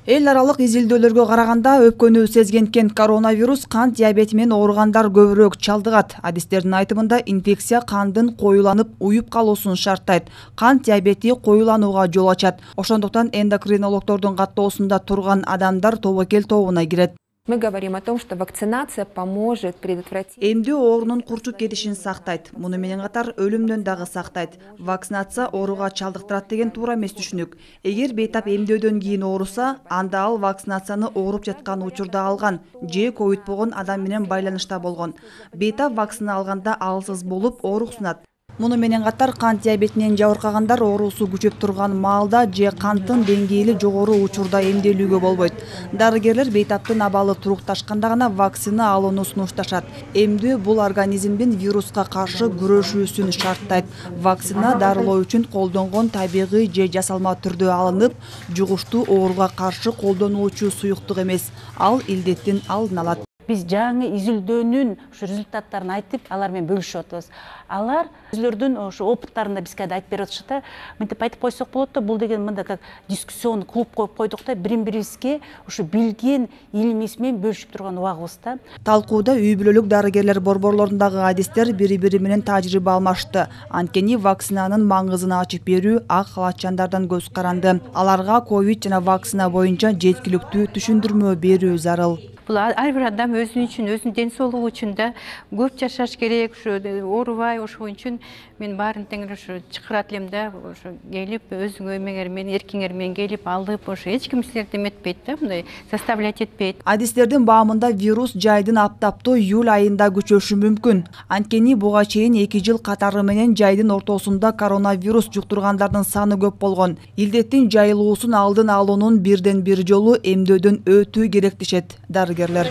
Эл аралык изилдөөлөргө караганда өпкөнү сезгенкен коронавирус кант диабети менен ооругандар көбүрөөк чалдыгат. Адистердин айтымында инфекция кандын коюланып уюп калуусун шарттайт. Кант диабети коюланууга жол ачат. Ошондуктан эндокринологдордун каттоосунда турган адамдар тобокел тобуна кирет. Мы говорим о том, что вакцинация поможет предотвратить. Эмдөө оорунун курчуп кетишин сактайт. Муну менен катар өлүмдөн дагы сактайт. Вакцинация ооруга чалдыктырат деген туура эмес түшүнүк. Эгер бейтап эмдөөдөн кийин ооруса, анда ал вакцинацияны ооруп жаткан учурда алган же ковид болгон адам менен байланышта болгон. Бейтап вакцина алганда алсыз болуп ооруксунат. Муну менен катар кант диабетинен жабыркагандар оорусу күчөп турган маалда же канттын деңгээли жогору учурда эмделүүгө болбойт. Дарыгерлер бейтаптын абалы турукташканда гана вакцина алууну сунушташат. Эмдөө бул организмдин вируска каршы күрөшүүсүн шарттайт. Вакцина дарылоо үчүн колдонгон табигый же жасалма түрдө алынып, жугуштуу ооруга каршы колдонулуучу суюктук эмес. Ал илдеттин алдын алат. Биз жаңы изилдөөнүн ушу результаттарын айтып, алар менен бөлүшүп атабыз. Алар өзлөрдүн ушу опыттарында бизге айтып берип атышты. Мынтип айтып койсок болот да, бул деген мындай как дискуссион клуб коюп койдук да, бирин-бирибизге ушу билген илимибиз менен бөлүшүп турган убагыбыз да. Талкууда үй бүлөлүк дарыгерлер борборлорундагы адистер бири-бири менен тажрыйба алмашты. Анткени вакцинанын маңызын ачып берүү ак халатчандардан көз каранды. Аларга ковид жана вакцина боюнча жеткиликтүү түшүндүрмө берүү зарыл. Бул ар бир адам өзүнүн үчүн, өзүнүн ден соолугу үчүн да көп жашаш керек, ушу оорубай, ошол үчүн мен баарын тең ушу чакырат элем да, ошо келип өзүңөр эмеңер менен, эркиңер менен келип алып, ошо эч ким силерди эметпейт да, мындай заставлять этпейт. Адистердин баамында вирус жайдын аптаптуу июль айында күчөшү мүмкүн. Анткени буга чейин 2 жыл катары менен жайдын ортосунда коронавирус жуктургандардын саны көп болгон. Илдеттин жайылуусун алдын алуунун бирден бир жолу эмдөөдөн өтүү керек дешет дарыгерлер.